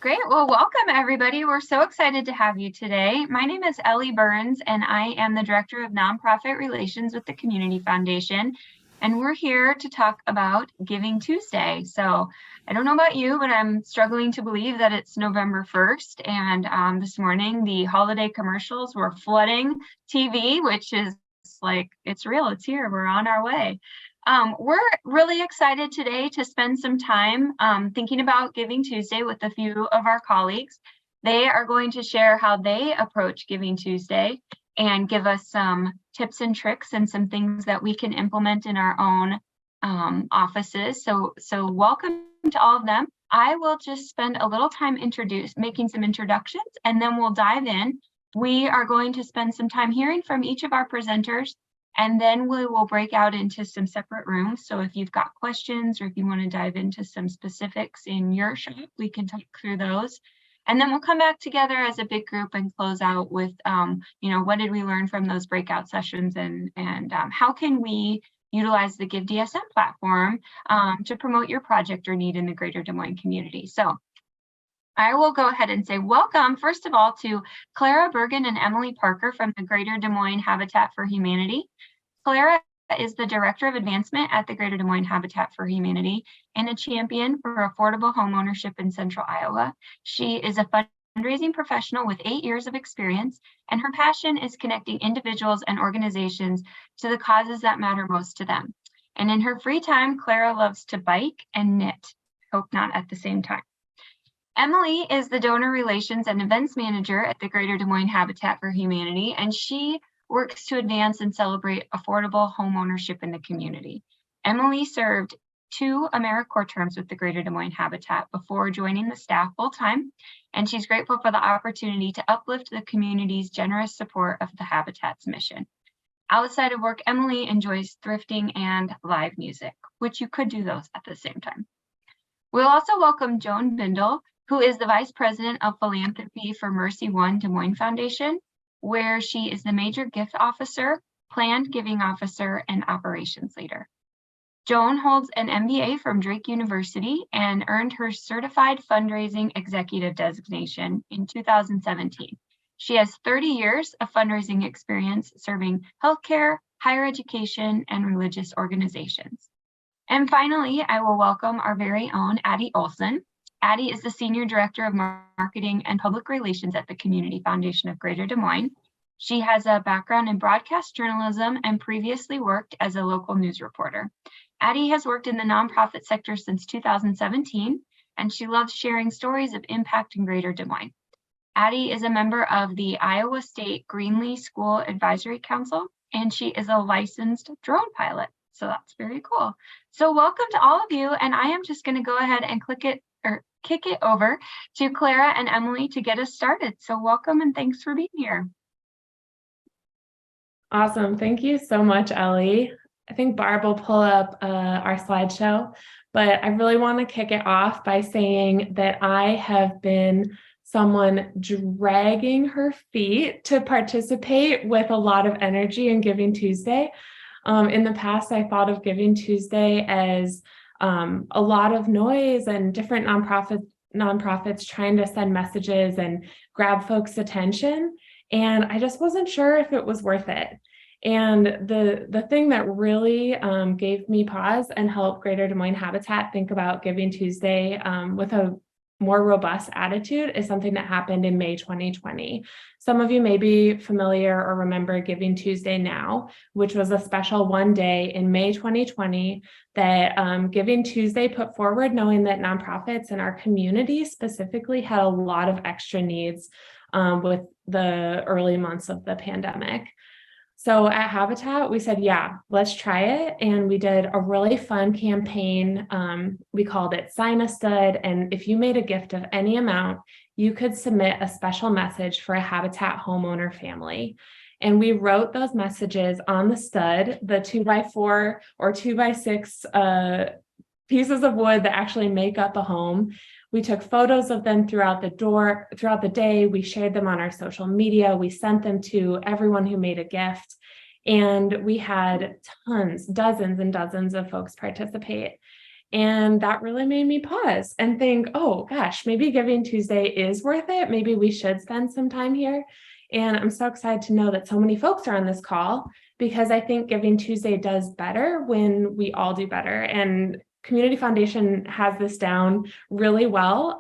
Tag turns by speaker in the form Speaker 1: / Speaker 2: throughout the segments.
Speaker 1: Great. Well, welcome everybody. We're so excited to have you today. My name is Ellie Burns, and I am the Director of Nonprofit Relations with the Community Foundation. And we're here to talk about Giving Tuesday. So I don't know about you, but I'm struggling to believe that it's November 1st. And this morning, the holiday commercials were flooding TV, which is like, it's real, it's here, we're on our way. We're really excited today to spend some time thinking about Giving Tuesday with a few of our colleagues. They are going to share how they approach Giving Tuesday and give us some tips and tricks and some things that we can implement in our own offices. So welcome to all of them. I will just spend a little time making some introductions, and then we'll dive in. We are going to spend some time hearing from each of our presenters, and then we will break out into some separate rooms. So if you've got questions or if you want to dive into some specifics in your shop, we can talk through those. And then we'll come back together as a big group and close out with, what did we learn from those breakout sessions, and how can we utilize the Give DSM platform to promote your project or need in the greater Des Moines community. So I will go ahead and say welcome, first of all, to Clara Bergen and Emily Parker from the Greater Des Moines Habitat for Humanity. Clara is the Director of Advancement at the Greater Des Moines Habitat for Humanity and a champion for affordable homeownership in Central Iowa. She is a fundraising professional with 8 years of experience, and her passion is connecting individuals and organizations to the causes that matter most to them. And in her free time, Clara loves to bike and knit. Hope not at the same time. Emily is the Donor Relations and Events Manager at the Greater Des Moines Habitat for Humanity, and she works to advance and celebrate affordable homeownership in the community. Emily served 2 AmeriCorps terms with the Greater Des Moines Habitat before joining the staff full-time, and she's grateful for the opportunity to uplift the community's generous support of the Habitat's mission. Outside of work, Emily enjoys thrifting and live music, which you could do those at the same time. We'll also welcome Joan Bindle, who is the Vice President of Philanthropy for Mercy One Des Moines Foundation, where she is the Major Gift Officer, Planned Giving Officer, and Operations Leader. Joan holds an MBA from Drake University and earned her Certified Fundraising Executive designation in 2017. She has 30 years of fundraising experience serving healthcare, higher education, and religious organizations. And finally, I will welcome our very own Addie Olson. Addie is the Senior Director of Marketing and Public Relations at the Community Foundation of Greater Des Moines. She has a background in broadcast journalism and previously worked as a local news reporter. Addie has worked in the nonprofit sector since 2017, and she loves sharing stories of impact in Greater Des Moines. Addie is a member of the Iowa State Greenlee School Advisory Council, and she is a licensed drone pilot. So that's very cool. So welcome to all of you, and I am just going to go ahead and kick it over to Clara and Emily to get us started. So welcome and thanks for being here.
Speaker 2: Awesome. Thank you so much, Ellie. I think Barb will pull up our slideshow, but I really want to kick it off by saying that I have been someone dragging her feet to participate with a lot of energy in Giving Tuesday. In the past, I thought of Giving Tuesday as a lot of noise and different nonprofits trying to send messages and grab folks' attention. And I just wasn't sure if it was worth it. And the thing that really gave me pause and helped Greater Des Moines Habitat think about Giving Tuesday with a more robust attitude is something that happened in May 2020. Some of you may be familiar or remember Giving Tuesday Now, which was a special one day in May 2020 that Giving Tuesday put forward, knowing that nonprofits in our community specifically had a lot of extra needs with the early months of the pandemic. So at Habitat, we said, yeah, let's try it. And we did a really fun campaign. We called it Sign a Stud. And if you made a gift of any amount, you could submit a special message for a Habitat homeowner family. And we wrote those messages on the stud, the 2x4 or 2x6 pieces of wood that actually make up a home. We took photos of them throughout the day. We shared them on our social media. We sent them to everyone who made a gift. And we had dozens and dozens of folks participate. And that really made me pause and think, oh gosh, maybe Giving Tuesday is worth it. Maybe we should spend some time here. And I'm so excited to know that so many folks are on this call, because I think Giving Tuesday does better when we all do better. And Community Foundation has this down really well.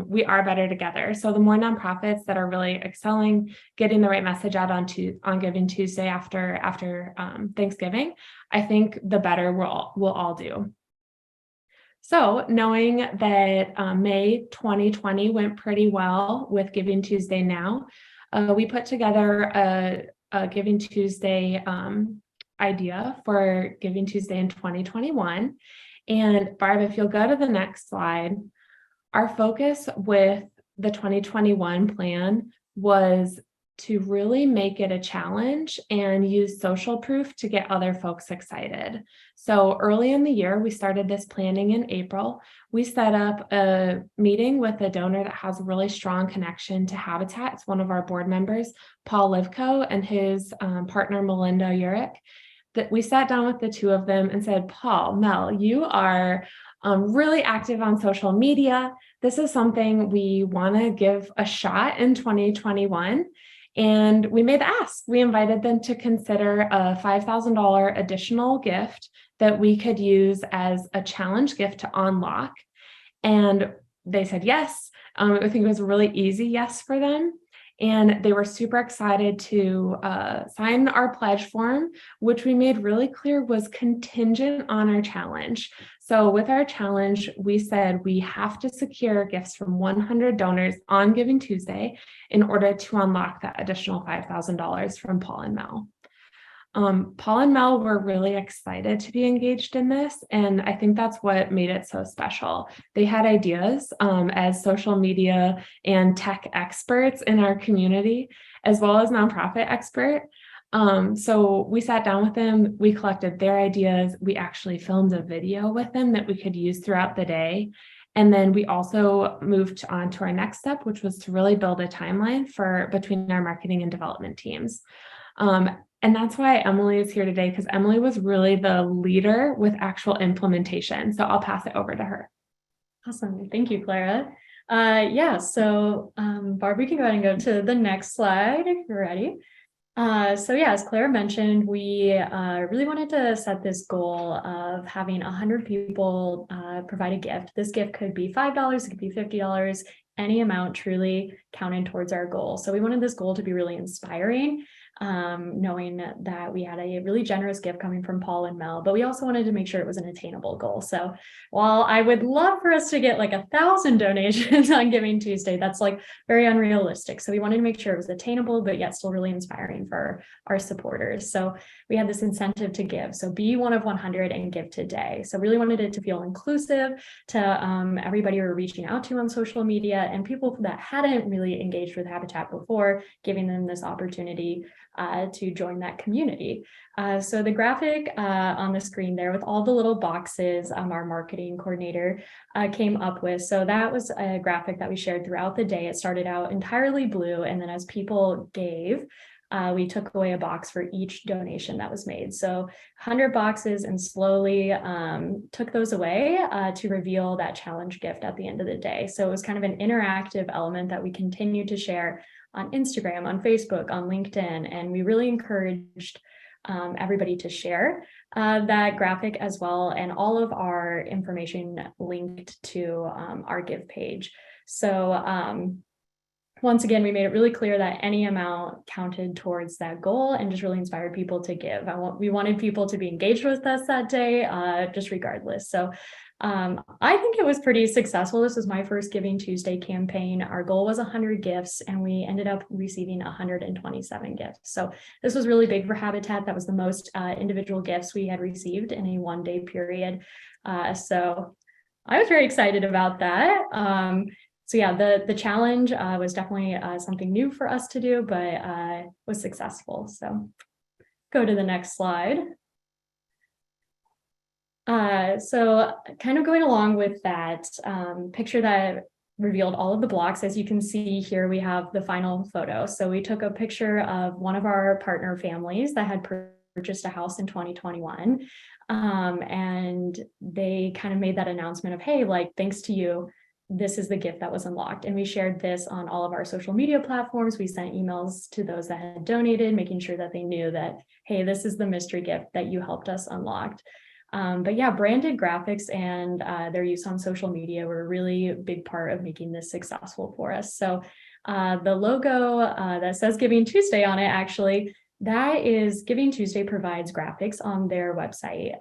Speaker 2: We are better together. So the more nonprofits that are really excelling, getting the right message out on Giving Tuesday after Thanksgiving, I think the better we'll all do. So knowing that May 2020 went pretty well with Giving Tuesday now, we put together a Giving Tuesday idea for Giving Tuesday in 2021. And Barb, if you'll go to the next slide, our focus with the 2021 plan was to really make it a challenge and use social proof to get other folks excited. So early in the year, we started this planning in April. We set up a meeting with a donor that has a really strong connection to Habitat. It's one of our board members, Paul Livko, and his partner, Melinda Urich. That we sat down with the two of them and said, Paul, Mel, you are really active on social media. This is something we want to give a shot in 2021. And we made the ask. We invited them to consider a $5,000 additional gift that we could use as a challenge gift to unlock. And they said yes. I think it was a really easy yes for them. And they were super excited to sign our pledge form, which we made really clear was contingent on our challenge. So with our challenge, we said we have to secure gifts from 100 donors on Giving Tuesday in order to unlock that additional $5,000 from Paul and Mel. Paul and Mel were really excited to be engaged in this, and I think that's what made it so special. They had ideas as social media and tech experts in our community, as well as nonprofit expert. So we sat down with them, we collected their ideas, we actually filmed a video with them that we could use throughout the day. And then we also moved on to our next step, which was to really build a timeline between our marketing and development teams. And that's why Emily is here today, because Emily was really the leader with actual implementation. So I'll pass it over to her.
Speaker 3: Awesome. Thank you, Clara. So Barb, we can go ahead and go to the next slide if you're ready. As Clara mentioned, we really wanted to set this goal of having 100 people provide a gift. This gift could be $5, it could be $50, any amount truly counted towards our goal. So we wanted this goal to be really inspiring, knowing that we had a really generous gift coming from Paul and Mel, but we also wanted to make sure it was an attainable goal. So while I would love for us to get like 1,000 donations on Giving Tuesday, that's like very unrealistic. So we wanted to make sure it was attainable, but yet still really inspiring for our supporters. So we had this incentive to give. So be one of 100 and give today. So really wanted it to feel inclusive to everybody we were reaching out to on social media and people that hadn't really engaged with Habitat before, giving them this opportunity to join that community. So the graphic on the screen there with all the little boxes our marketing coordinator came up with. So that was a graphic that we shared throughout the day. It started out entirely blue, and then as people gave, we took away a box for each donation that was made. So 100 boxes, and slowly took those away to reveal that challenge gift at the end of the day. So it was kind of an interactive element that we continued to share on Instagram, on Facebook, on LinkedIn, and we really encouraged everybody to share that graphic as well, and all of our information linked to our Give page. So once again, we made it really clear that any amount counted towards that goal, and just really inspired people to give. We wanted people to be engaged with us that day, just regardless. So I think it was pretty successful. This was my first Giving Tuesday campaign. Our goal was 100 gifts, and we ended up receiving 127 gifts. So this was really big for Habitat. That was the most individual gifts we had received in a one-day period. So I was very excited about that. The challenge was definitely something new for us to do, but was successful. So go to the next slide. So kind of going along with that picture that revealed all of the blocks, as you can see here, we have the final photo. So we took a picture of one of our partner families that had purchased a house in 2021. And they kind of made that announcement of, hey, like, thanks to you, this is the gift that was unlocked. And we shared this on all of our social media platforms. We sent emails to those that had donated, making sure that they knew that, hey, this is the mystery gift that you helped us unlock. But yeah, branded graphics and their use on social media were a really big part of making this successful for us. So the logo that says Giving Tuesday on it, actually, that is Giving Tuesday provides graphics on their website,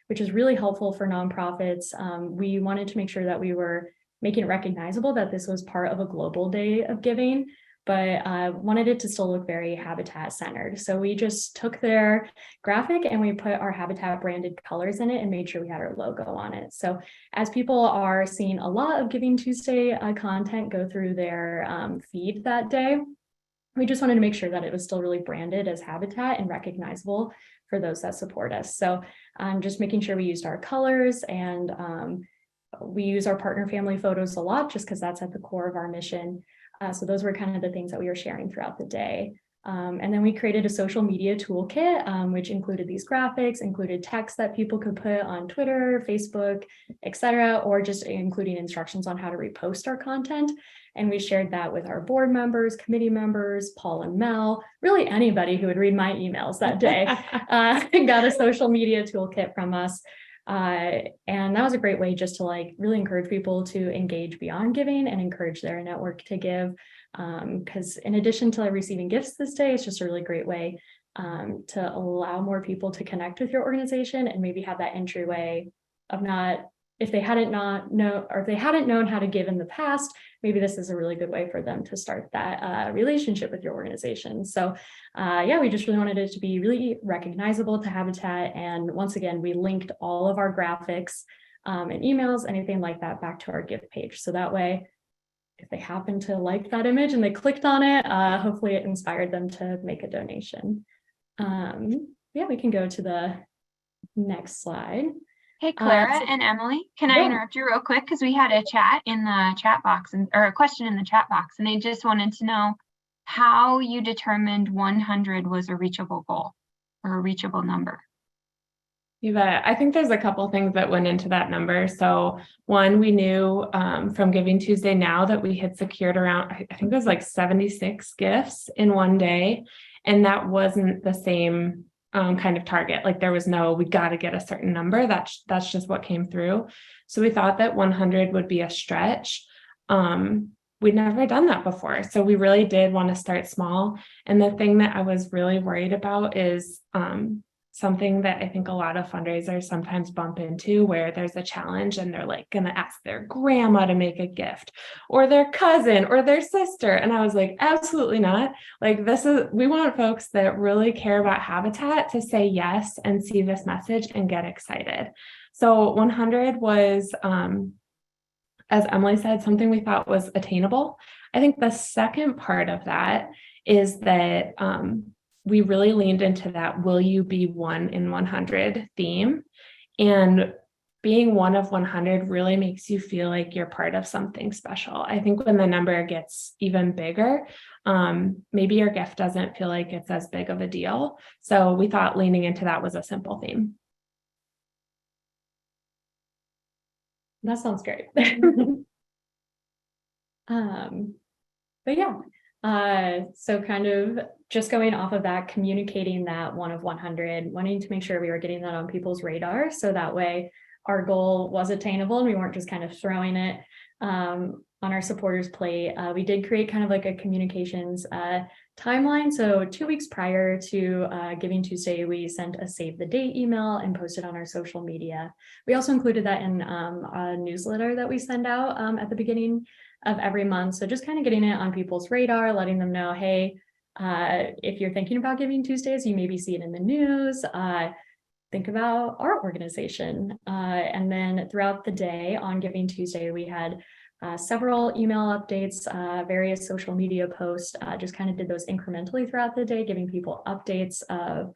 Speaker 3: which is really helpful for nonprofits. We wanted to make sure that we were making it recognizable that this was part of a global day of giving, but wanted it to still look very Habitat centered. So we just took their graphic and we put our Habitat branded colors in it and made sure we had our logo on it. So as people are seeing a lot of Giving Tuesday content go through their feed that day, we just wanted to make sure that it was still really branded as Habitat and recognizable for those that support us. So just making sure we used our colors, and we use our partner family photos a lot just because that's at the core of our mission. So those were kind of the things that we were sharing throughout the day. And then we created a social media toolkit, which included these graphics, included text that people could put on Twitter, Facebook, etc., or just including instructions on how to repost our content. And we shared that with our board members, committee members, Paul and Mel, really anybody who would read my emails that day, got a social media toolkit from us. And that was a great way just to like really encourage people to engage beyond giving and encourage their network to give. Because in addition to receiving gifts this day, it's just a really great way to allow more people to connect with your organization and maybe have that entryway of not, if they hadn't known how to give in the past, maybe this is a really good way for them to start that relationship with your organization. So yeah, we just really wanted it to be really recognizable to Habitat. And once again, we linked all of our graphics and emails, anything like that, back to our gift page. So that way, if they happen to like that image and they clicked on it, hopefully it inspired them to make a donation. Yeah, we can go to the next slide.
Speaker 1: Hey, Clara and Emily, can I interrupt you real quick? Because we had a chat in the chat box or a question in the chat box, and they just wanted to know how you determined 100 was a reachable goal or a reachable number.
Speaker 2: You bet. I think there's a couple things that went into that number. So one, we knew from Giving Tuesday Now that we had secured around, I think it was like 76 gifts in one day. And that wasn't the same kind of target. Like there was no, we got to get a certain number. That's just what came through. So we thought that 100 would be a stretch. We'd never done that before. So we really did want to start small. And the thing that I was really worried about is something that I think a lot of fundraisers sometimes bump into, where there's a challenge and they're like going to ask their grandma to make a gift or their cousin or their sister. And I was like, absolutely not. Like we want folks that really care about Habitat to say yes and see this message and get excited. So 100 was, as Emily said, something we thought was attainable. I think the second part of that is that we really leaned into that will you be one in 100 theme. And being one of 100 really makes you feel like you're part of something special. I think when the number gets even bigger, maybe your gift doesn't feel like it's as big of a deal. So we thought leaning into that was a simple theme.
Speaker 3: That sounds great. But yeah, so kind of just going off of that, communicating that one of 100, wanting to make sure we were getting that on people's radar. So that way our goal was attainable and we weren't just kind of throwing it on our supporters' plate. We did create kind of like a communications timeline. So 2 weeks prior to Giving Tuesday, we sent a save the date email and posted on our social media. We also included that in a newsletter that we send out at the beginning of every month. So just kind of getting it on people's radar, letting them know, hey, if you're thinking about Giving Tuesdays, you maybe see it in the news. Think about our organization. And then throughout the day on Giving Tuesday, we had several email updates, various social media posts, just kind of did those incrementally throughout the day, giving people updates of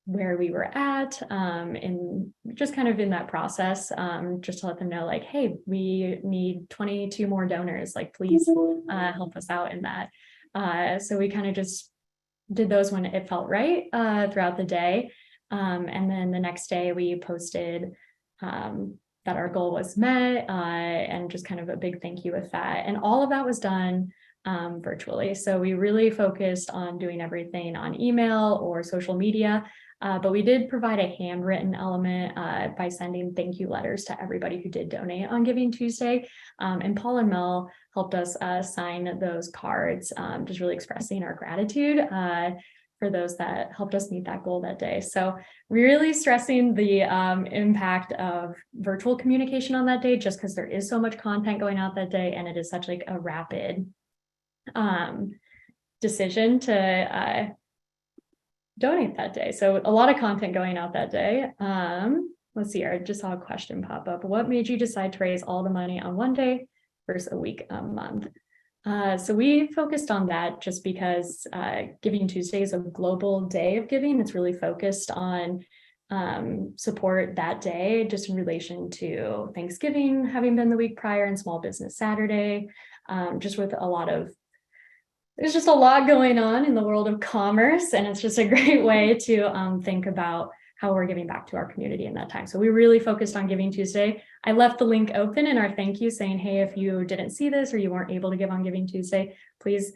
Speaker 3: where we were at, and just kind of in that process, just to let them know, like, hey, we need 22 more donors, like, please help us out in that. So we kind of just did those when it felt right throughout the day. And then the next day we posted that our goal was met, and just kind of a big thank you with that. And all of that was done virtually. So we really focused on doing everything on email or social media. But we did provide a handwritten element by sending thank you letters to everybody who did donate on Giving Tuesday. And Paul and Mel helped us sign those cards, just really expressing our gratitude for those that helped us meet that goal that day. So really stressing the impact of virtual communication on that day, just because there is so much content going out that day, and it is such like a rapid decision to donate that day. So a lot of content going out that day. Let's see here, I just saw a question pop up. What made you decide to raise all the money on one day versus a week a month? So we focused on that just because Giving Tuesday is a global day of giving. It's really focused on support that day, just in relation to Thanksgiving having been the week prior and Small Business Saturday, just with there's just a lot going on in the world of commerce, and it's just a great way to think about how we're giving back to our community in that time. So we really focused on Giving Tuesday. I left the link open in our thank you saying, hey, if you didn't see this or you weren't able to give on Giving Tuesday, please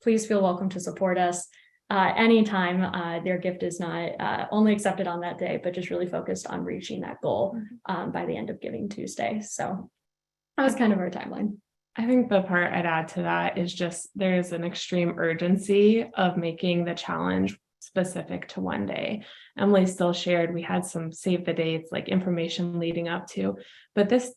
Speaker 3: feel welcome to support us anytime. Their gift is not only accepted on that day, but just really focused on reaching that goal by the end of Giving Tuesday. So that was kind of our timeline.
Speaker 2: I think the part I'd add to that is just there's an extreme urgency of making the challenge specific to one day. Emily still shared we had some save the dates, like information leading up to, but this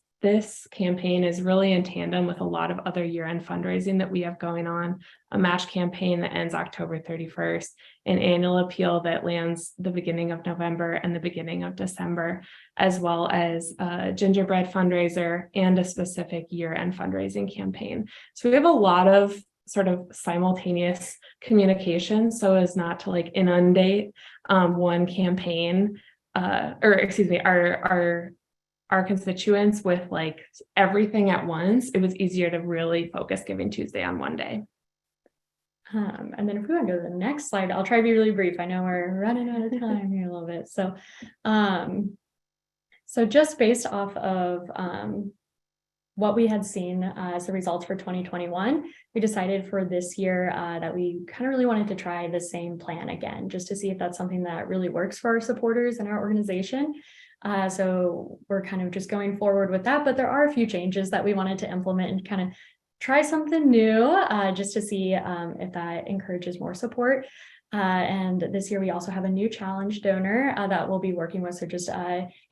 Speaker 2: campaign is really in tandem with a lot of other year-end fundraising that we have going on, a match campaign that ends October 31st, an annual appeal that lands the beginning of November and the beginning of December, as well as a gingerbread fundraiser and a specific year-end fundraising campaign. So we have a lot of sort of simultaneous communication so as not to like inundate one campaign, our constituents with like everything at once. It was easier to really focus Giving Tuesday on one day.
Speaker 3: And then if we want to go to the next slide, I'll try to be really brief. I know we're running out of time here a little bit. So, so just based off of what we had seen as the results for 2021, we decided for this year that we kind of really wanted to try the same plan again, just to see if that's something that really works for our supporters and our organization. So we're kind of just going forward with that, but there are a few changes that we wanted to implement and kind of try something new just to see if that encourages more support. And this year we also have a new challenge donor that we'll be working with. So just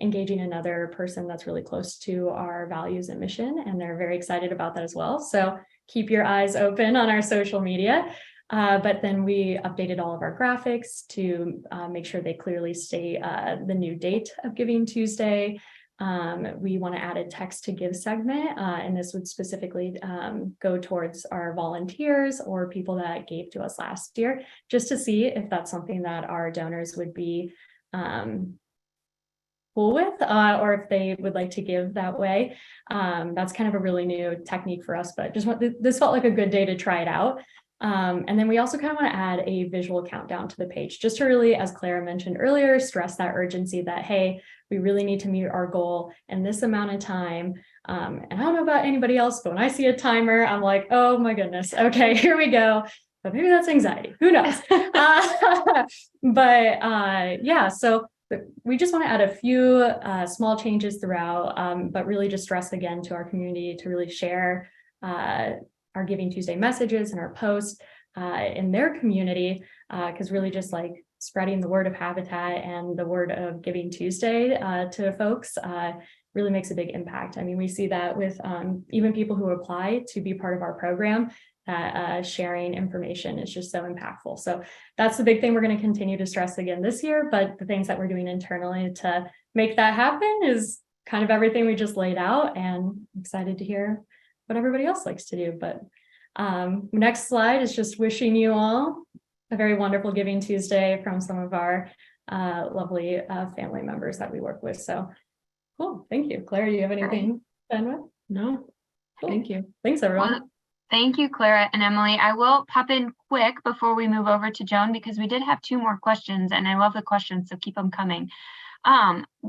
Speaker 3: engaging another person that's really close to our values and mission, and they're very excited about that as well. So keep your eyes open on our social media. But then we updated all of our graphics to make sure they clearly state the new date of Giving Tuesday. We want to add a text to give segment, and this would specifically go towards our volunteers or people that gave to us last year, just to see if that's something that our donors would be cool with, or if they would like to give that way. That's kind of a really new technique for us, but this felt like a good day to try it out. And then we also kind of want to add a visual countdown to the page, just to really, as Clara mentioned earlier, stress that urgency that, hey, we really need to meet our goal in this amount of time. And I don't know about anybody else, but when I see a timer, I'm like, oh my goodness, okay, here we go. But maybe that's anxiety, who knows? Yeah, so we just want to add a few small changes throughout, but really just stress again to our community to really share our Giving Tuesday messages and our posts in their community, because really just like spreading the word of Habitat and the word of Giving Tuesday to folks really makes a big impact. I mean, we see that with even people who apply to be part of our program, that sharing information is just so impactful. So that's the big thing we're going to continue to stress again this year, but the things that we're doing internally to make that happen is kind of everything we just laid out, and I'm excited to hear what everybody else likes to do. But next slide is just wishing you all a very wonderful Giving Tuesday from some of our lovely family members that we work with. So cool. Thank you. Clara, do you have anything to end with?
Speaker 2: No,
Speaker 3: Cool.
Speaker 2: thank you.
Speaker 3: Thanks, everyone.
Speaker 1: Thank you, Clara and Emily. I will pop in quick before we move over to Joan because we did have 2 more questions and I love the questions, so keep them coming.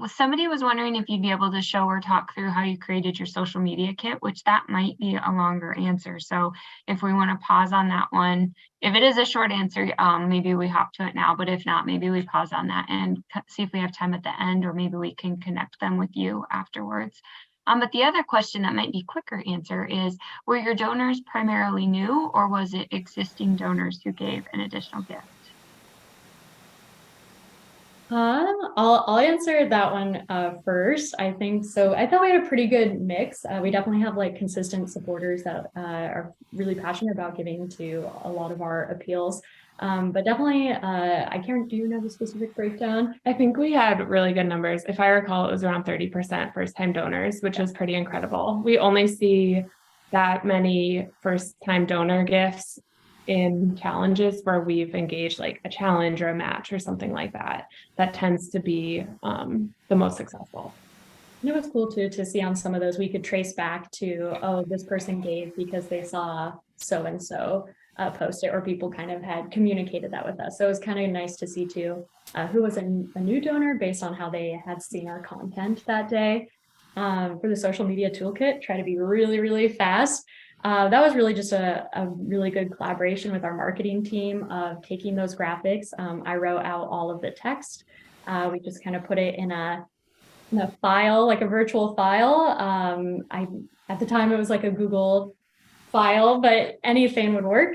Speaker 1: Somebody was wondering if you'd be able to show or talk through how you created your social media kit, which that might be a longer answer. So if we want to pause on that one, if it is a short answer, maybe we hop to it now, but if not, maybe we pause on that and see if we have time at the end, or maybe we can connect them with you afterwards. But the other question that might be quicker answer is, were your donors primarily new, or was it existing donors who gave an additional gift?
Speaker 3: I'll answer that one first. I think so. I thought we had a pretty good mix. We definitely have like consistent supporters that are really passionate about giving to a lot of our appeals. But definitely, Karen, do you know the specific breakdown?
Speaker 2: I think we had really good numbers. If I recall, it was around 30% first-time donors, which is pretty incredible. We only see that many first-time donor gifts in challenges where we've engaged like a challenge or a match or something like that. That tends to be the most successful.
Speaker 3: And it was cool too to see on some of those we could trace back to, oh, this person gave because they saw so and so post it, or people kind of had communicated that with us. So it was kind of nice to see too who was a new donor based on how they had seen our content that day. For the social media toolkit, try to be really, really fast. That was really just a really good collaboration with our marketing team of taking those graphics. I wrote out all of the text. We just kind of put it in a file, like a virtual file. At the time it was like a Google file, but anything would work.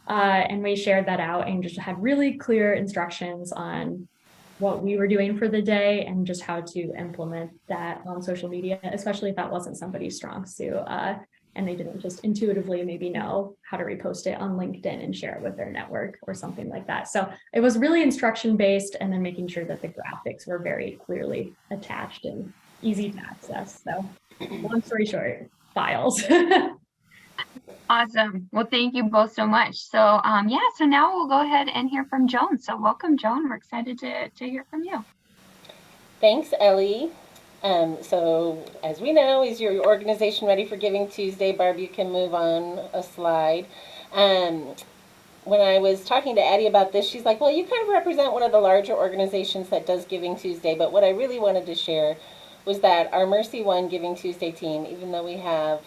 Speaker 3: And we shared that out and just had really clear instructions on what we were doing for the day and just how to implement that on social media, especially if that wasn't somebody's strong suit. And they didn't just intuitively maybe know how to repost it on LinkedIn and share it with their network or something like that. So it was really instruction based, and then making sure that the graphics were very clearly attached and easy to access. So long story short, files.
Speaker 1: Awesome. Well, thank you both so much. So so now we'll go ahead and hear from Joan. So welcome, Joan. We're excited to hear from you.
Speaker 4: Thanks, Ellie. So as we know, is your organization ready for Giving Tuesday? Barb, you can move on a slide. When I was talking to Addie about this, she's like, well, you kind of represent one of the larger organizations that does Giving Tuesday. But what I really wanted to share was that our Mercy One Giving Tuesday team, even though we have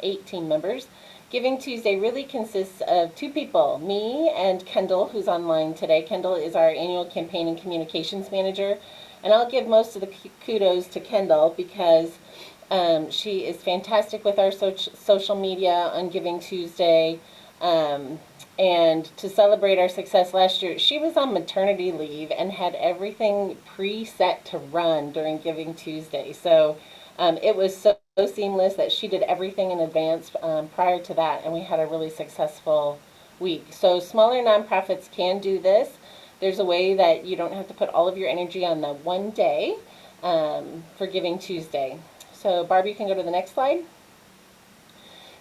Speaker 4: 8 team members, Giving Tuesday really consists of 2 people, me and Kendall, who's online today. Kendall is our annual campaign and communications manager. And I'll give most of the kudos to Kendall because she is fantastic with our social media on Giving Tuesday. And to celebrate our success last year, she was on maternity leave and had everything preset to run during Giving Tuesday. So it was so seamless that she did everything in advance prior to that, and we had a really successful week. So smaller nonprofits can do this. There's a way that you don't have to put all of your energy on the one day for Giving Tuesday. So Barbie, you can go to the next slide.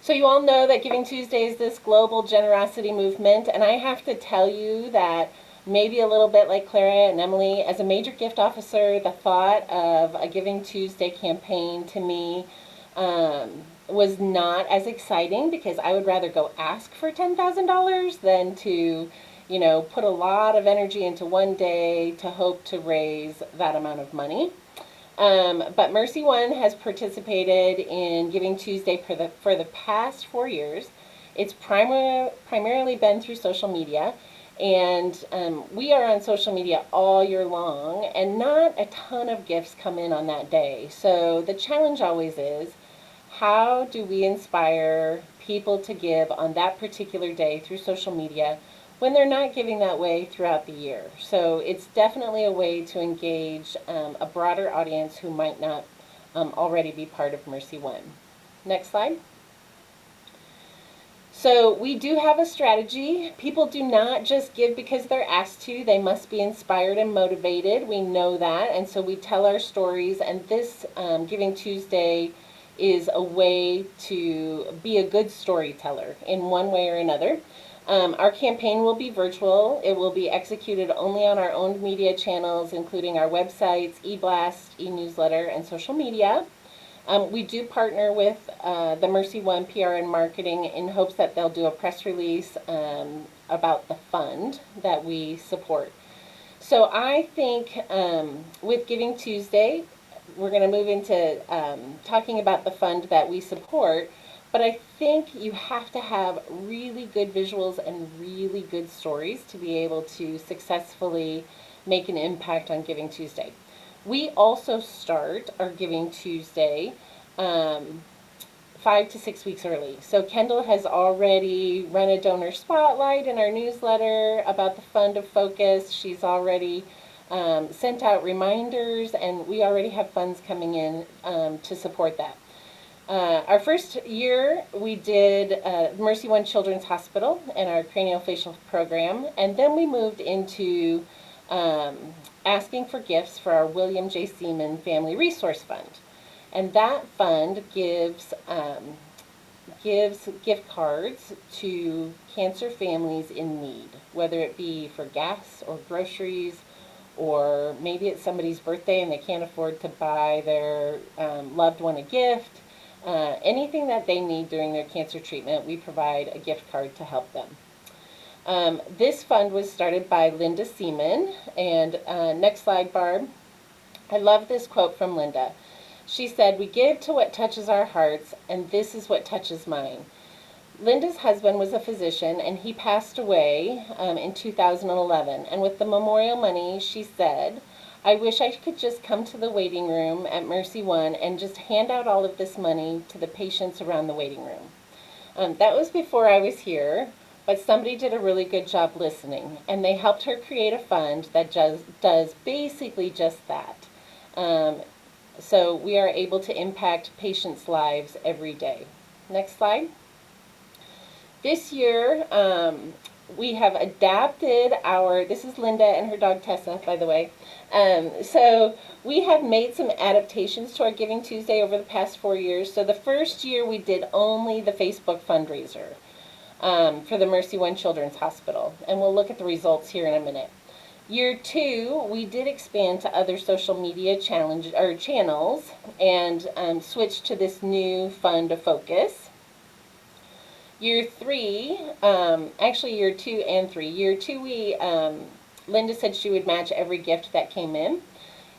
Speaker 4: So you all know that Giving Tuesday is this global generosity movement, and I have to tell you that maybe a little bit like Clara and Emily, as a major gift officer, the thought of a Giving Tuesday campaign to me was not as exciting, because I would rather go ask for $10,000 than to put a lot of energy into one day to hope to raise that amount of money. But Mercy One has participated in Giving Tuesday for the past 4 years. It's primarily been through social media, and we are on social media all year long, and not a ton of gifts come in on that day. So the challenge always is, how do we inspire people to give on that particular day through social media when they're not giving that way throughout the year? So it's definitely a way to engage a broader audience who might not already be part of Mercy One. Next slide. So we do have a strategy. People do not just give because they're asked to. They must be inspired and motivated. We know that, and so we tell our stories, and this Giving Tuesday is a way to be a good storyteller in one way or another. Our campaign will be virtual. It will be executed only on our own media channels, including our websites, e-blast, e-newsletter, and social media. We do partner with the Mercy One PR and marketing in hopes that they'll do a press release about the fund that we support. So I think with Giving Tuesday, we're going to move into talking about the fund that we support. But I think you have to have really good visuals and really good stories to be able to successfully make an impact on Giving Tuesday. We also start our Giving Tuesday 5 to 6 weeks early. So Kendall has already run a donor spotlight in our newsletter about the Fund of Focus. She's already sent out reminders, and we already have funds coming in to support that. Our first year, we did Mercy One Children's Hospital and our craniofacial program, and then we moved into asking for gifts for our William J. Seaman Family Resource Fund. And that fund gives gift cards to cancer families in need, whether it be for gas or groceries, or maybe it's somebody's birthday and they can't afford to buy their loved one a gift. Anything that they need during their cancer treatment, we provide a gift card to help them. This fund was started by Linda Seaman, and next slide, Barb. I love this quote from Linda. She said, "We give to what touches our hearts, and this is what touches mine." Linda's husband was a physician, and he passed away in 2011. And with the memorial money, she said, "I wish I could just come to the waiting room at Mercy One and just hand out all of this money to the patients around the waiting room." That was before I was here, but somebody did a really good job listening, and they helped her create a fund that does basically just that. So we are able to impact patients' lives every day. Next slide. This year, we have adapted this is Linda and her dog Tessa, by the way. So we have made some adaptations to our Giving Tuesday over the past 4 years. So the first year we did only the Facebook fundraiser for the Mercy One Children's Hospital. And we'll look at the results here in a minute. Year 2, we did expand to other social media channels and switched to this new Fund of Focus. Year 3, actually year 2 and 3. Year 2, Linda said she would match every gift that came in.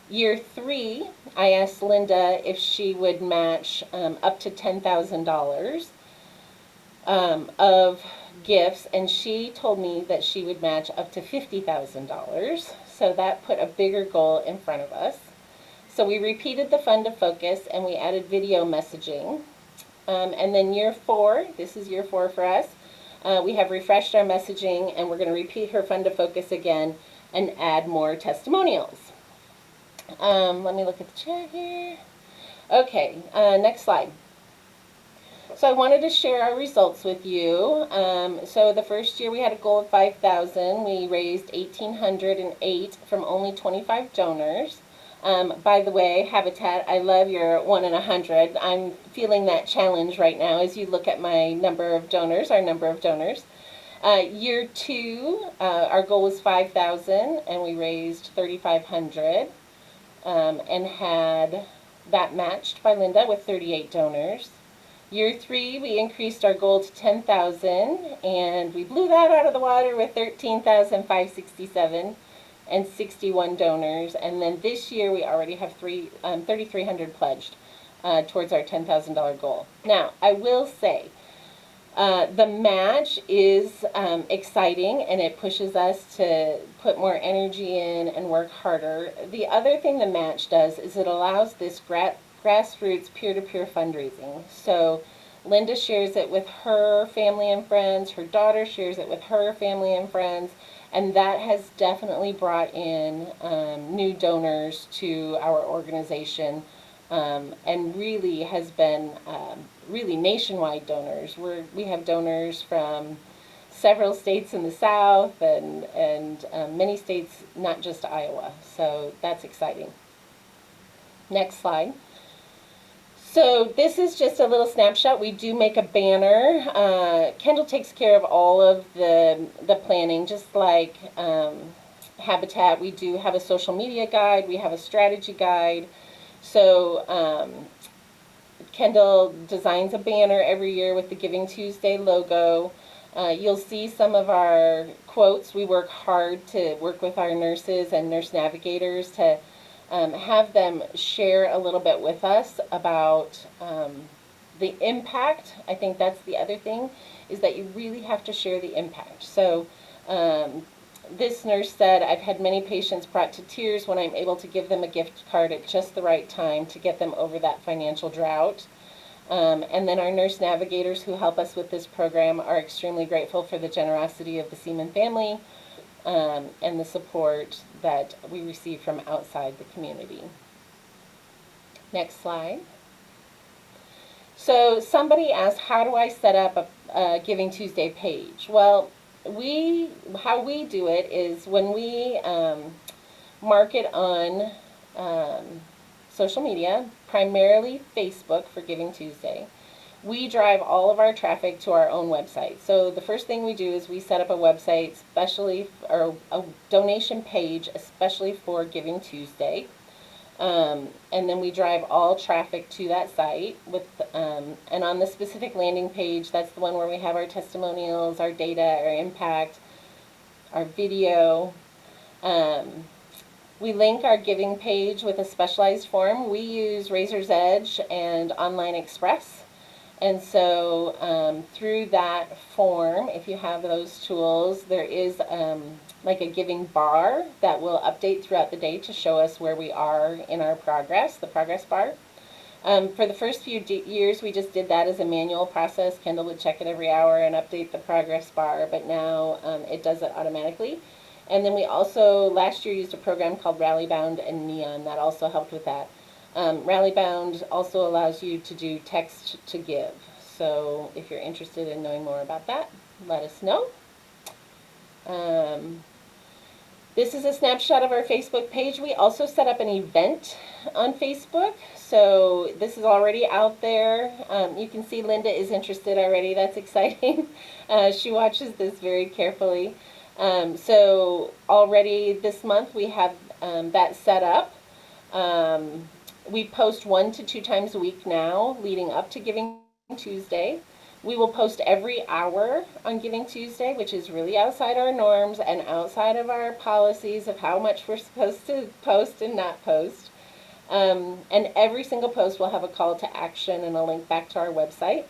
Speaker 4: Year 3, I asked Linda if she would match up to $10,000 of gifts, and she told me that she would match up to $50,000. So that put a bigger goal in front of us. So we repeated the Fund of Focus, and we added video messaging. And then year 4, this is year 4 for us, we have refreshed our messaging, and we're going to repeat her Fund of Focus again and add more testimonials. Let me look at the chat here. Okay, next slide. So I wanted to share our results with you. So the first year we had a goal of 5,000. We raised 1,808 from only 25 donors. By the way, Habitat, I love your 1 in 100. I'm feeling that challenge right now as you look at my number of donors, our number of donors. Year 2, our goal was 5,000, and we raised 3,500 and had that matched by Linda with 38 donors. Year 3, we increased our goal to 10,000, and we blew that out of the water with 13,567 and 61 donors. And then this year, we already have 3,300 pledged towards our $10,000 goal. Now, I will say, the match is exciting, and it pushes us to put more energy in and work harder. The other thing the match does is it allows this grassroots peer-to-peer fundraising. So Linda shares it with her family and friends, her daughter shares it with her family and friends, and that has definitely brought in new donors to our organization, and really has been really nationwide donors. We have donors from several states in the South and many states, not just Iowa. So that's exciting. Next slide. So this is just a little snapshot. We do make a banner. Kendall takes care of all of the planning, just like Habitat. We do have a social media guide. We have a strategy guide. So Kendall designs a banner every year with the Giving Tuesday logo. You'll see some of our quotes. We work hard to work with our nurses and nurse navigators to have them share a little bit with us about the impact. I think that's the other thing, is that you really have to share the impact. So this nurse said, I've had many patients brought to tears when I'm able to give them a gift card at just the right time to get them over that financial drought. And then our nurse navigators who help us with this program are extremely grateful for the generosity of the Seaman family and the support that we receive from outside the community. Next slide. So somebody asked, how do I set up a Giving Tuesday page? Well, how we do it is when we market on social media, primarily Facebook for Giving Tuesday, we drive all of our traffic to our own website. So the first thing we do is we set up a website especially, or a donation page especially for Giving Tuesday. And then we drive all traffic to that site with, and on the specific landing page, that's the one where we have our testimonials, our data, our impact, our video. We link our giving page with a specialized form. We use Razor's Edge and Online Express. And so through that form, if you have those tools, there is like a giving bar that will update throughout the day to show us where we are in our progress, the progress bar. For the first few years, we just did that as a manual process. Kendall would check it every hour and update the progress bar, but now it does it automatically. And then we also, last year, used a program called Rallybound and Neon that also helped with that. Rallybound also allows you to do text to give. So if you're interested in knowing more about that, let us know. This is a snapshot of our Facebook page. We also set up an event on Facebook. So this is already out there. You can see Linda is interested already. That's exciting. She watches this very carefully. So already this month we have that set up. We post 1 to 2 times a week now leading up to Giving Tuesday. We will post every hour on Giving Tuesday, which is really outside our norms and outside of our policies of how much we're supposed to post and not post. And every single post will have a call to action and a link back to our website.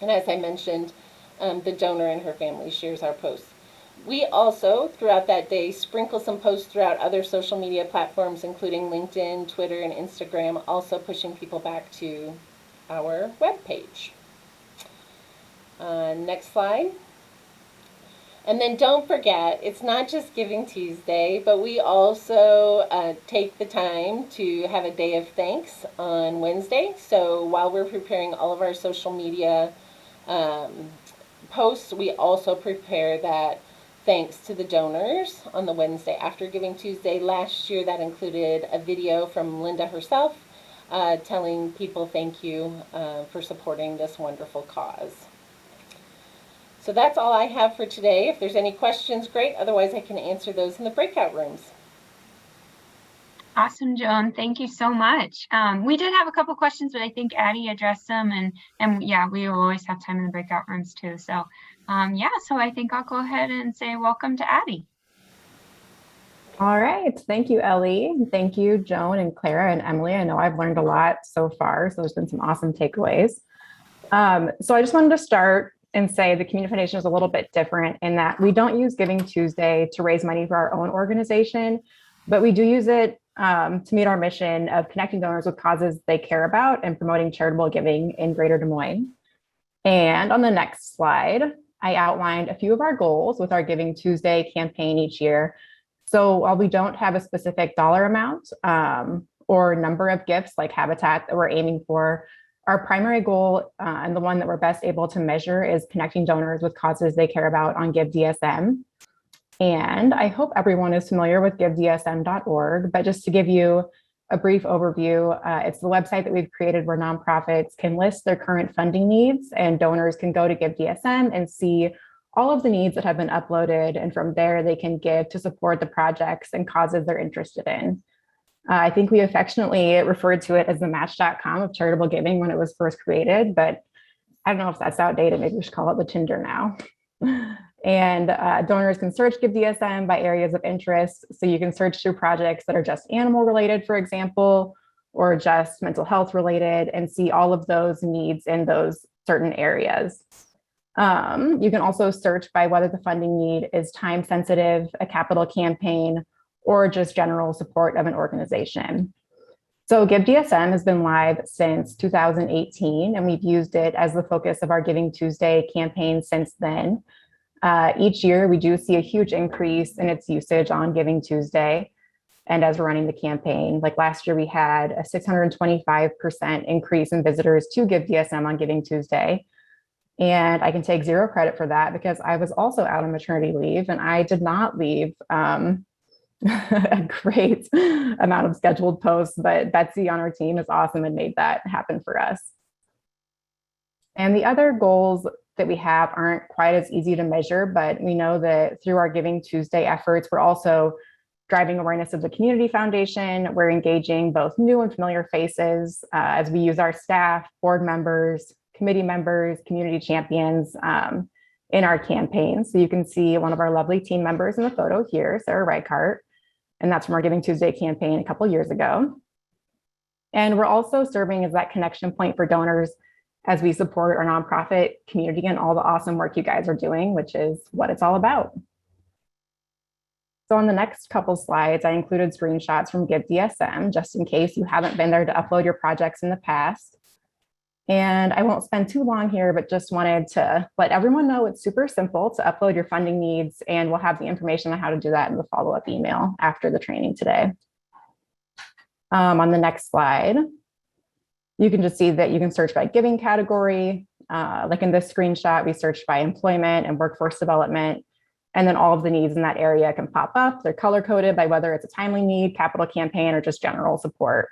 Speaker 4: And as I mentioned, the donor and her family shares our posts. We also, throughout that day, sprinkle some posts throughout other social media platforms, including LinkedIn, Twitter, and Instagram, also pushing people back to our webpage. Next slide. And then don't forget, it's not just Giving Tuesday, but we also take the time to have a day of thanks on Wednesday. So while we're preparing all of our social media posts, we also prepare that thanks to the donors on the Wednesday after Giving Tuesday. Last year that included a video from Linda herself telling people thank you for supporting this wonderful cause. So that's all I have for today. If there's any questions, great. Otherwise, I can answer those in the breakout rooms.
Speaker 1: Awesome, Joan. Thank you so much. We did have a couple questions, but I think Addie addressed them, and yeah, we will always have time in the breakout rooms too. So yeah, so I think I'll go ahead and say welcome to Addie.
Speaker 5: All right. Thank you, Ellie. Thank you, Joan and Clara and Emily. I know I've learned a lot so far, so there's been some awesome takeaways. So I just wanted to start and say the Community Foundation is a little bit different in that we don't use Giving Tuesday to raise money for our own organization, but we do use it to meet our mission of connecting donors with causes they care about and promoting charitable giving in Greater Des Moines. And on the next slide, I outlined a few of our goals with our Giving Tuesday campaign each year. So while we don't have a specific dollar amount or number of gifts like Habitat that we're aiming for, our primary goal and the one that we're best able to measure is connecting donors with causes they care about on GiveDSM. And I hope everyone is familiar with givedsm.org, but just to give you a brief overview, it's the website that we've created where nonprofits can list their current funding needs, and donors can go to GiveDSM and see all of the needs that have been uploaded. And from there, they can give to support the projects and causes they're interested in. I think we affectionately referred to it as the Match.com of charitable giving when it was first created, but I don't know if that's outdated. Maybe we should call it the Tinder now. And donors can search Give DSM by areas of interest. So you can search through projects that are just animal related, for example, or just mental health related, and see all of those needs in those certain areas. You can also search by whether the funding need is time sensitive, a capital campaign, or just general support of an organization. So Give DSM has been live since 2018, and we've used it as the focus of our Giving Tuesday campaign since then. Each year, we do see a huge increase in its usage on Giving Tuesday. And as we're running the campaign, like last year, we had a 625% increase in visitors to Give DSM on Giving Tuesday. And I can take zero credit for that because I was also out on maternity leave and I did not leave a great amount of scheduled posts, but Betsy on our team is awesome and made that happen for us. And the other goals that we have aren't quite as easy to measure, but we know that through our Giving Tuesday efforts, we're also driving awareness of the Community Foundation. We're engaging both new and familiar faces as we use our staff, board members, committee members, community champions in our campaign. So you can see one of our lovely team members in the photo here, Sarah Reichart, and that's from our Giving Tuesday campaign a couple years ago. And we're also serving as that connection point for donors as we support our nonprofit community and all the awesome work you guys are doing, which is what it's all about. So on the next couple slides, I included screenshots from Give DSM, just in case you haven't been there to upload your projects in the past. And I won't spend too long here, but just wanted to let everyone know it's super simple to upload your funding needs, and we'll have the information on how to do that in the follow-up email after the training today. On the next slide, you can just see that you can search by giving category. Like in this screenshot, we searched by employment and workforce development, and then all of the needs in that area can pop up. They're color-coded by whether it's a timely need, capital campaign, or just general support.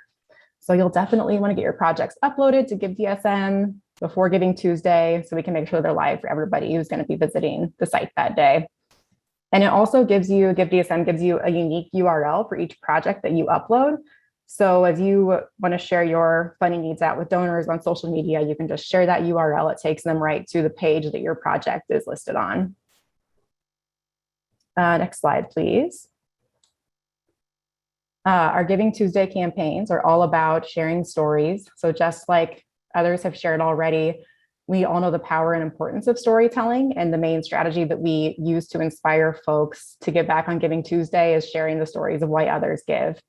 Speaker 5: So you'll definitely want to get your projects uploaded to Give DSM before Giving Tuesday so we can make sure they're live for everybody who's going to be visiting the site that day. And it also gives you, Give DSM gives you a unique URL for each project that you upload. So as you want to share your funding needs out with donors on social media, you can just share that URL. It takes them right to the page that your project is listed on. Next slide, please. Our Giving Tuesday campaigns are all about sharing stories. So just like others have shared already, we all know the power and importance of storytelling, and the main strategy that we use to inspire folks to give back on Giving Tuesday is sharing the stories of why others give.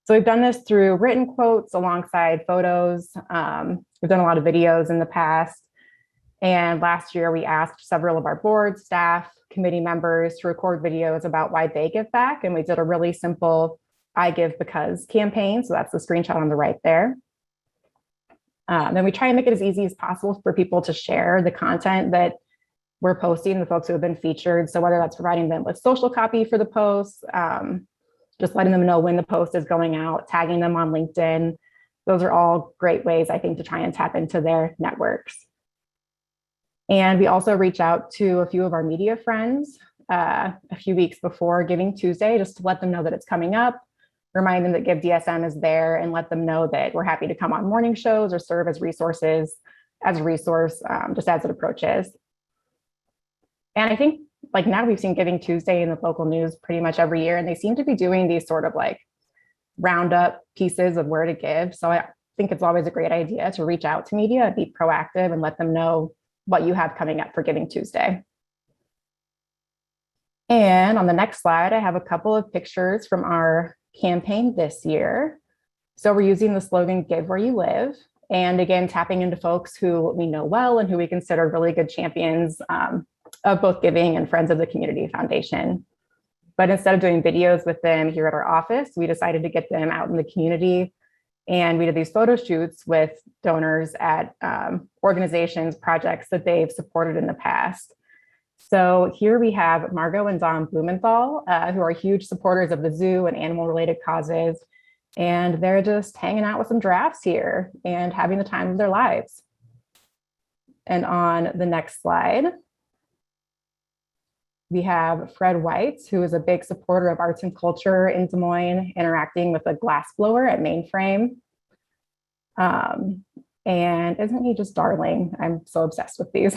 Speaker 5: So we've done this through written quotes alongside photos. We've done a lot of videos in the past. And last year we asked several of our board, staff, committee members to record videos about why they give back. And we did a really simple I Give Because campaign. So that's the screenshot on the right there. Then we try and make it as easy as possible for people to share the content that we're posting, the folks who have been featured. So whether that's providing them with social copy for the posts, just letting them know when the post is going out, tagging them on LinkedIn. Those are all great ways, I think, to try and tap into their networks. And we also reach out to a few of our media friends a few weeks before Giving Tuesday, just to let them know that it's coming up, remind them that Give DSM is there, and let them know that we're happy to come on morning shows or serve as resources, as a resource, just as it approaches. And I think like now we've seen Giving Tuesday in the local news pretty much every year, and they seem to be doing these sort of like roundup pieces of where to give. So I think it's always a great idea to reach out to media, be proactive, and let them know what you have coming up for Giving Tuesday. And on the next slide, I have a couple of pictures from our campaign this year. So we're using the slogan, Give Where You Live. And again, tapping into folks who we know well and who we consider really good champions of both giving and friends of the Community Foundation. But instead of doing videos with them here at our office, we decided to get them out in the community. And we did these photo shoots with donors at organizations, projects that they've supported in the past. So here we have Margot and Don Blumenthal, who are huge supporters of the zoo and animal-related causes. And they're just hanging out with some giraffes here and having the time of their lives. And on the next slide, We have Fred Weitz, who is a big supporter of arts and culture in Des Moines, interacting with a glass blower at Mainframe. And isn't he just darling? I'm so obsessed with these.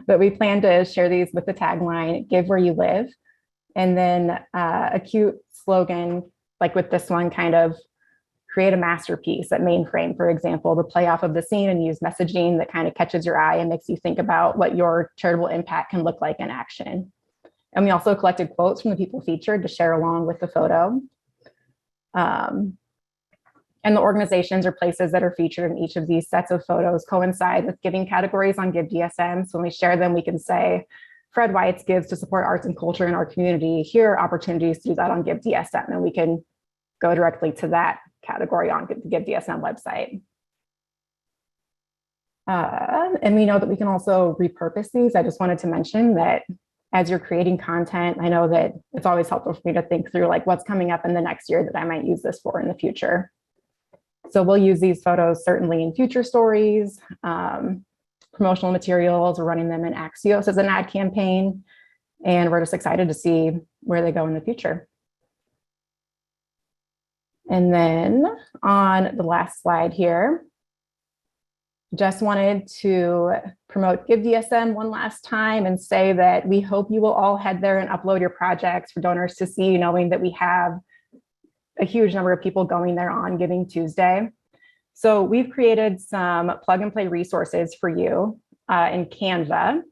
Speaker 5: But we plan to share these with the tagline, give where you live. And then a cute slogan, like with this one, kind of create a masterpiece at Mainframe, for example, to play off of the scene and use messaging that kind of catches your eye and makes you think about what your charitable impact can look like in action. And we also collected quotes from the people featured to share along with the photo. And the organizations or places that are featured in each of these sets of photos coincide with giving categories on GiveDSM. So when we share them, we can say, Fred Weitz gives to support arts and culture in our community. Here are opportunities to do that on GiveDSM, and we can go directly to that category on the GiveDSM website. And we know that we can also repurpose these. I just wanted to mention that as you're creating content, I know that it's always helpful for me to think through like what's coming up in the next year that I might use this for in the future. So we'll use these photos certainly in future stories, promotional materials. We're running them in Axios as an ad campaign, and we're just excited to see where they go in the future. And then on the last slide here, just wanted to promote GiveDSM one last time and say that we hope you will all head there and upload your projects for donors to see, knowing that we have a huge number of people going there on Giving Tuesday. So we've created some plug and play resources for you in Canva.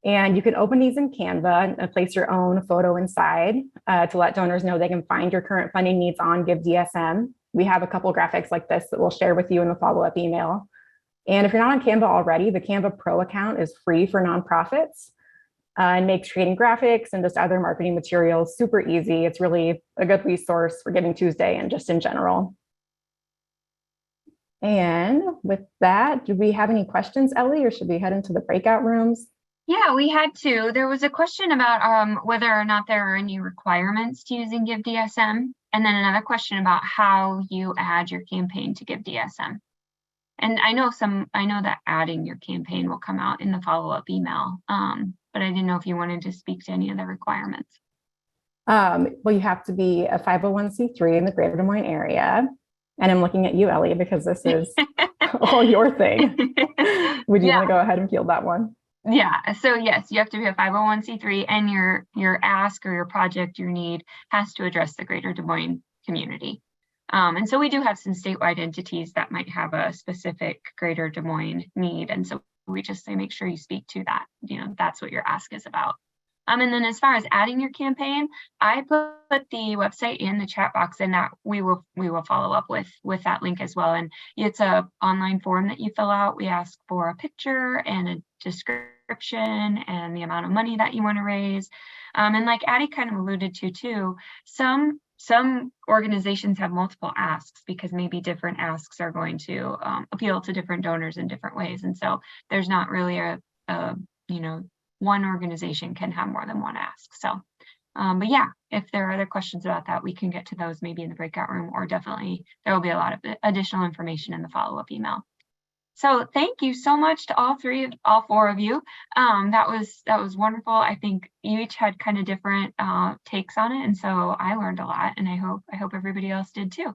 Speaker 5: And you can open these in Canva and place your own photo inside to let donors know they can find your current funding needs on GiveDSM. We have a couple graphics like this that we'll share with you in the follow-up email. And if you're not on Canva already, the Canva Pro account is free for nonprofits and makes creating graphics and just other marketing materials super easy. It's really a good resource for Giving Tuesday and just in general. And with that, do we have any questions, Ellie, or should we head into the breakout rooms?
Speaker 1: Yeah, we had to. There was a question about whether or not there are any requirements to using GiveDSM, and then another question about how you add your campaign to GiveDSM. And I know that adding your campaign will come out in the follow-up email, but I didn't know if you wanted to speak to any of the requirements.
Speaker 5: Well, you have to be a 501c3 in the greater Des Moines area. And I'm looking at you, Ellie, because this is all your thing. Would you want to go ahead and field that one?
Speaker 1: Yeah, so yes, you have to be a 501c3, and your ask or your project, your need has to address the greater Des Moines community. And so we do have some statewide entities that might have a specific greater Des Moines need. And so we just say, make sure you speak to that. That's what your ask is about. And then as far as adding your campaign, I put the website in the chat box, and that we will follow up with that link as well. And it's a online form that you fill out. We ask for a picture and a description and the amount of money that you want to raise. And like Addie kind of alluded to too, some organizations have multiple asks because maybe different asks are going to appeal to different donors in different ways. And so there's not really a one organization can have more than one ask. So, but yeah, if there are other questions about that, we can get to those maybe in the breakout room, or definitely there will be a lot of additional information in the follow-up email. So thank you so much to all four of you. That was wonderful. I think you each had kind of different takes on it, and so I learned a lot, and I hope everybody else did too.